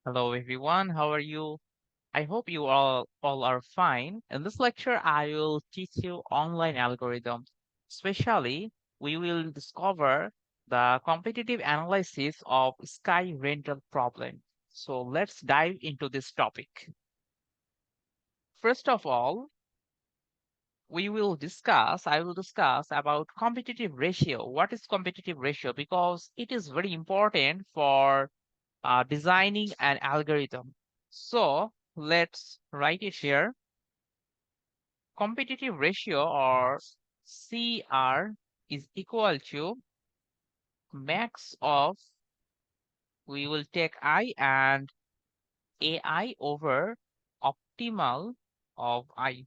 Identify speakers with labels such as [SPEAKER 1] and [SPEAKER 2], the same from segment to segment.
[SPEAKER 1] Hello everyone, how are you? I hope you all are fine. In this lecture, I will teach you online algorithms. Especially, we will discover the competitive analysis of sky rental problem. So let's dive into this topic. First of all, I will discuss about competitive ratio. What is competitive ratio? Because it is very important for designing an algorithm. So let's write it here. Competitive ratio or CR is equal to max of, we will take I and AI over optimal of I.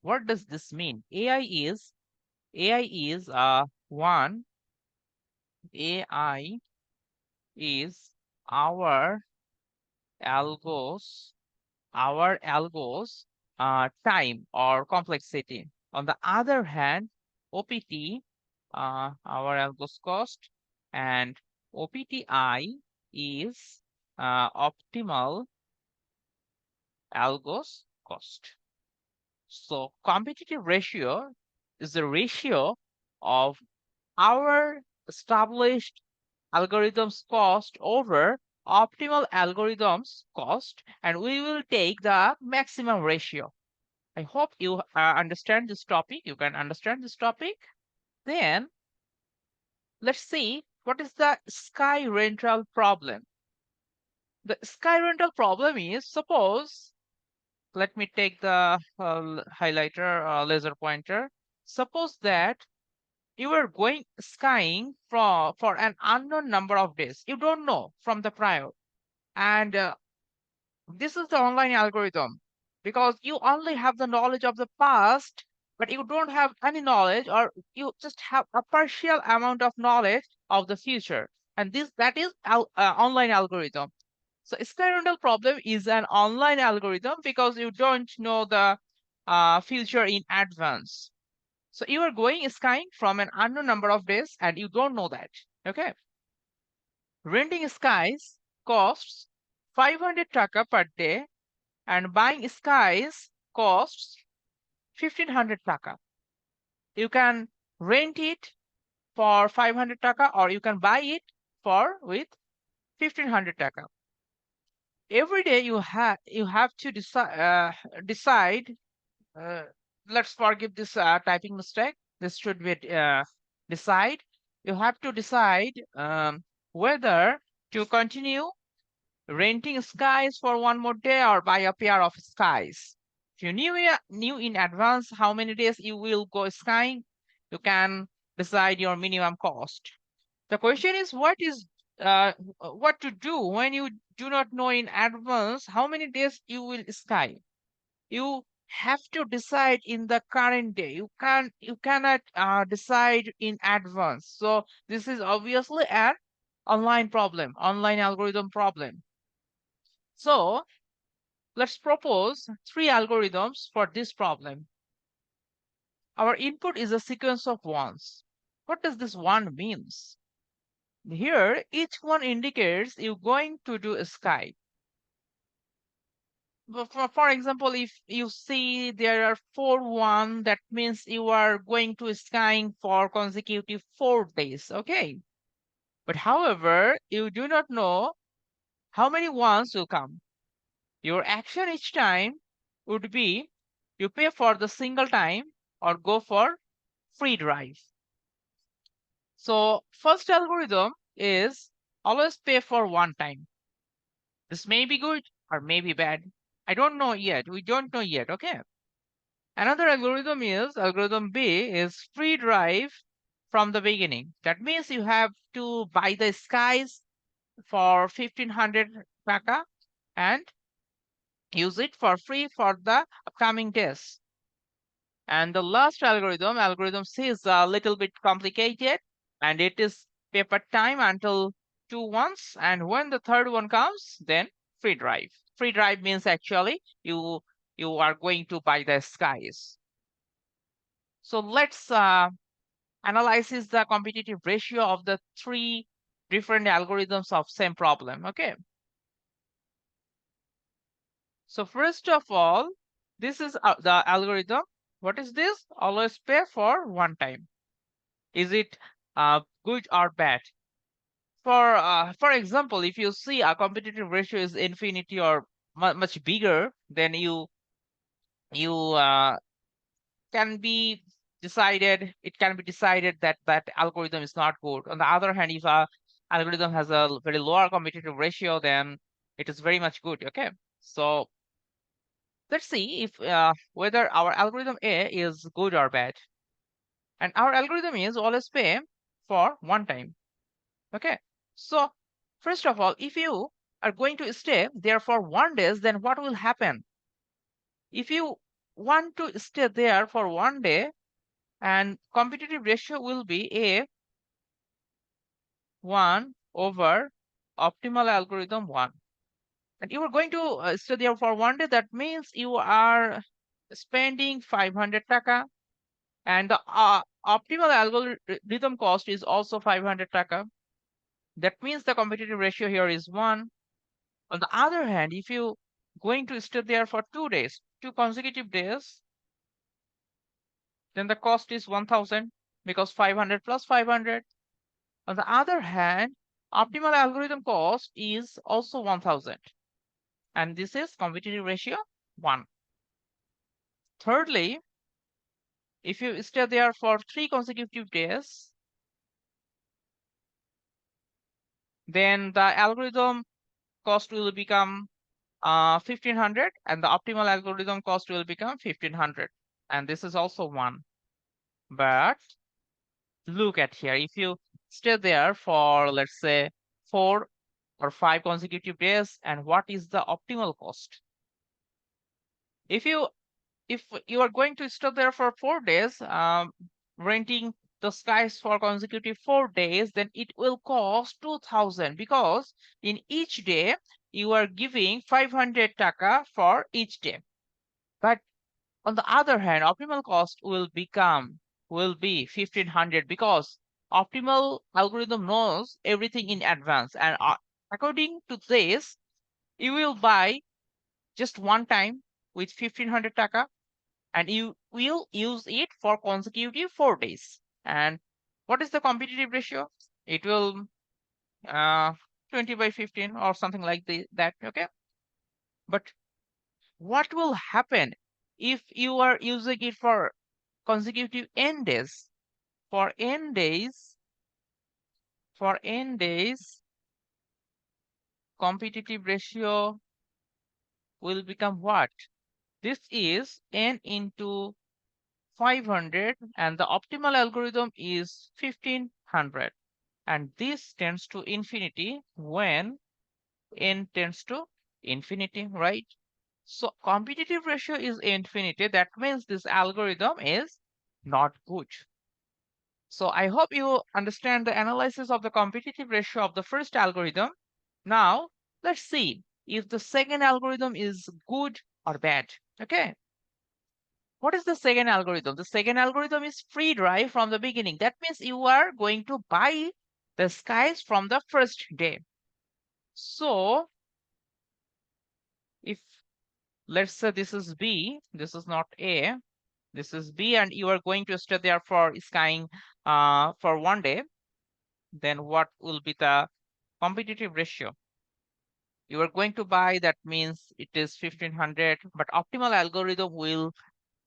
[SPEAKER 1] What does this mean? AI is 1. AI is our algos time or complexity. On the other hand, OPT, our algos cost, and OPTI is optimal algos cost. So competitive ratio is the ratio of our established algorithms cost over optimal algorithms cost, and we will take the maximum ratio. I hope you understand this topic. You can understand this topic. Then let's see what is the sky rental problem. The sky rental problem is, suppose, let me take the highlighter laser pointer. Suppose that you are going skying for an unknown number of days. You don't know from the prior. And this is the online algorithm because you only have the knowledge of the past, but you don't have any knowledge, or you just have a partial amount of knowledge of the future. And that is online algorithm. So experimental problem is an online algorithm because you don't know the future in advance. So you are going skying from an unknown number of days and you don't know that. Okay. Renting skies costs 500 taka per day and buying skies costs 1500 taka. You can rent it for 500 taka or you can buy it for with 1500 taka. Every day you have to decide. Uh, let's forgive this typing mistake. This should be decide. You have to decide whether to continue renting skies for one more day or buy a pair of skies. If you knew in advance how many days you will go skiing, you can decide your minimum cost. The question is what to do when you do not know in advance how many days you will ski. You have to decide in the current day. You cannot decide in advance. So this is obviously an online algorithm problem. So let's propose 3 algorithms for this problem. Our input is a sequence of ones. What does this one means? Here, each one indicates you're going to do a sky. For example, if you see there are 4 1, that means you are going to skiing for consecutive 4 days. Okay. But however, you do not know how many ones will come. Your action each time would be you pay for the single time or go for free drive. So first algorithm is always pay for one time. This may be good or may be bad. I don't know yet. We don't know yet. Okay. Another algorithm B is free drive from the beginning. That means you have to buy the skies for 1500 taka and use it for free for the upcoming days. And the last algorithm C, is a little bit complicated and it is paper time until 2 ones. And when the third one comes, then free drive. Free drive means actually you are going to buy the skies. So let's analyze the competitive ratio of the 3 different algorithms of same problem. Okay. So first of all, this is the algorithm. What is this? Always pay for one time. Is it good or bad? For example, if you see a competitive ratio is infinity or much bigger, then you can be decided. It can be decided that that algorithm is not good. On the other hand, if a algorithm has a very lower competitive ratio, then it is very much good. Okay, so let's see if whether our algorithm A is good or bad. And our algorithm is always pay for one time. Okay, so first of all, if you are going to stay there for 1 day, then what will happen? If you want to stay there for 1 day, and competitive ratio will be a 1 over optimal algorithm 1. And you are going to stay there for 1 day, that means you are spending 500 taka, and the optimal algorithm cost is also 500 taka. That means the competitive ratio here is 1. On the other hand, if you going to stay there for 2 days, 2 consecutive days, then the cost is 1000, because 500 plus 500. On the other hand, optimal algorithm cost is also 1000, and this is competitive ratio 1. Thirdly, if you stay there for 3 consecutive days, then the algorithm cost will become 1500, and the optimal algorithm cost will become 1500, and this is also 1. But look at here, if you stay there for, let's say, 4 or 5 consecutive days, and what is the optimal cost? If you are going to stay there for 4 days, renting the skies for consecutive 4 days, then it will cost 2000, because in each day you are giving 500 taka for each day. But on the other hand, optimal cost will be 1500, because optimal algorithm knows everything in advance, and according to this, you will buy just one time with 1500 taka, and you will use it for consecutive 4 days. And what is the competitive ratio? It will uh, 20 by 15 or something like that. Okay, but what will happen if you are using it for consecutive n days? For n days, competitive ratio will become what? This is n into 500, and the optimal algorithm is 1500, and this tends to infinity when n tends to infinity, right? So competitive ratio is infinity, that means this algorithm is not good. So I hope you understand the analysis of the competitive ratio of the first algorithm. Now let's see if the second algorithm is good or bad. Okay, what is the second algorithm? The second algorithm is free drive from the beginning. That means you are going to buy the skies from the first day. So if, let's say, this is B, this is not A, this is B, and you are going to stay there for skying for 1 day, then what will be the competitive ratio? You are going to buy, that means it is 1500, but optimal algorithm will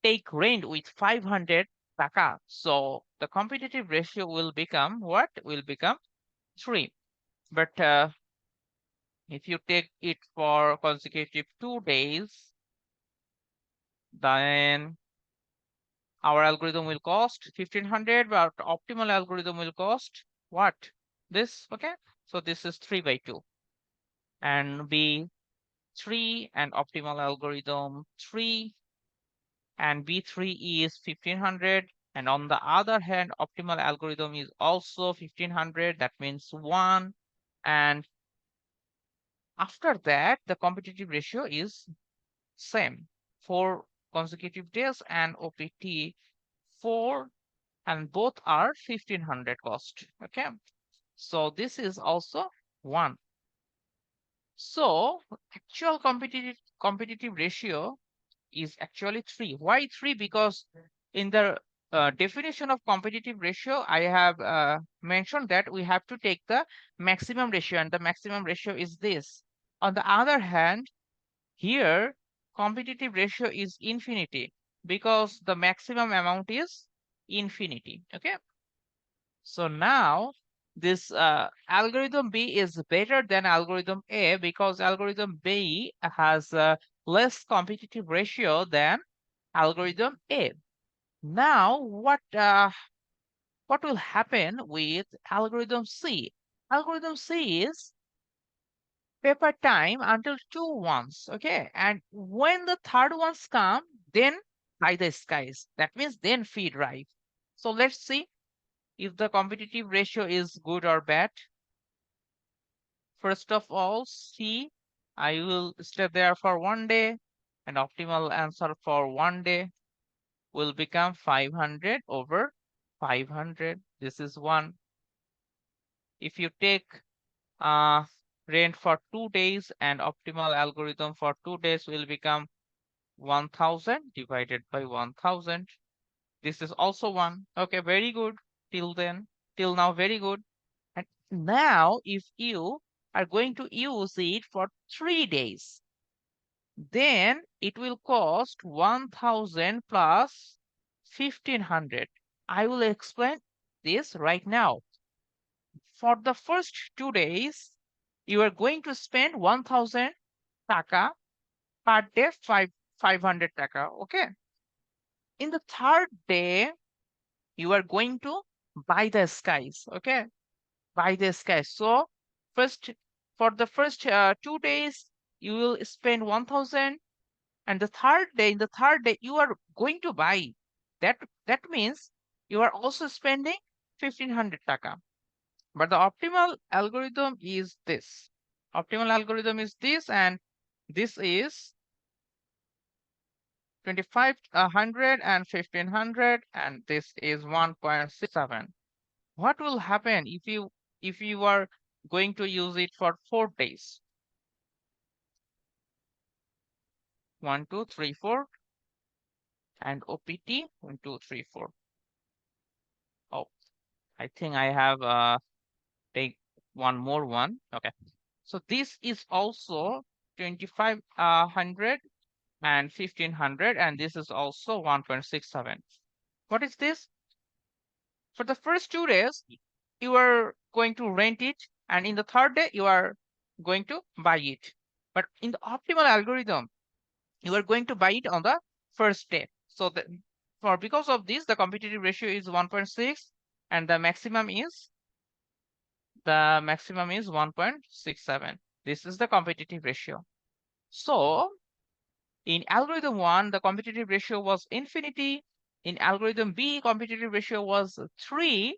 [SPEAKER 1] take rent with 500 taka. So the competitive ratio will become what? Will become 3. But if you take it for consecutive 2 days, then our algorithm will cost 1500, but optimal algorithm will cost what? This, okay? So this is 3 by 2, and B 3, and optimal algorithm 3, and B3 is 1500. And on the other hand, optimal algorithm is also 1500, that means 1. And after that, the competitive ratio is same, 4 consecutive days, and OPT 4, and both are 1500 cost. Okay, so this is also 1. So actual competitive ratio is actually 3. Why 3? Because in the definition of competitive ratio, I have mentioned that we have to take the maximum ratio, and the maximum ratio is this. On the other hand, here competitive ratio is infinity because the maximum amount is infinity. Okay. So now this algorithm B is better than algorithm A because algorithm B has a less competitive ratio than algorithm A. Now what will happen with algorithm C? Algorithm C is paper time until 2 ones, okay? And when the third ones come, then by the skies. That means then feed right. So let's see if the competitive ratio is good or bad. First of all, C, I will stay there for 1 day, and optimal answer for 1 day will become 500 over 500. This is 1. If you take uh, rent for 2 days, and optimal algorithm for 2 days will become 1000 divided by 1000. This is also 1. Okay, very good. Till then, till now, very good. And now, if you are going to use it for 3 days, then it will cost 1000 plus 1500. I will explain this right now. For the first 2 days, you are going to spend 1000 taka per day, 500 taka. Okay. In the third day, you are going to buy the skies. Okay. Buy the skies. So first, for the first 2 days, you will spend 1000, and in the third day, you are going to buy. That means you are also spending 1500 taka. But the optimal algorithm is this. Optimal algorithm is this, and this is 2500 and 1500, and this is 1.67. What will happen if you are going to use it for 4 days? 1, 2, 3, 4, and OPT 1, 2, 3, 4. Oh, I think I have take one more one. Okay, so this is also 2500 and 1500, and this is also 1.67. What is this? For the first 2 days, you are going to rent it, and in the third day, you are going to buy it. But in the optimal algorithm, you are going to buy it on the first day. So because of this, the competitive ratio is 1.6, and the maximum is 1.67. This is the competitive ratio. So in algorithm 1, the competitive ratio was infinity. In algorithm B, competitive ratio was 3.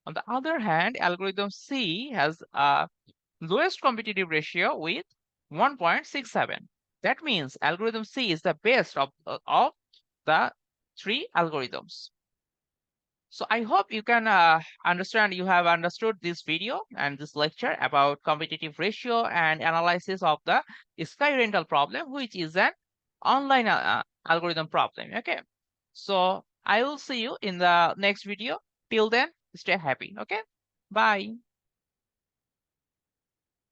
[SPEAKER 1] On the other hand, algorithm C has a lowest competitive ratio with 1.67. That means algorithm C is the best of the 3 algorithms. So I hope you can you have understood this video and this lecture about competitive ratio and analysis of the sky rental problem, which is an online algorithm problem. Okay. So I will see you in the next video. Till then, stay happy. Okay. Bye.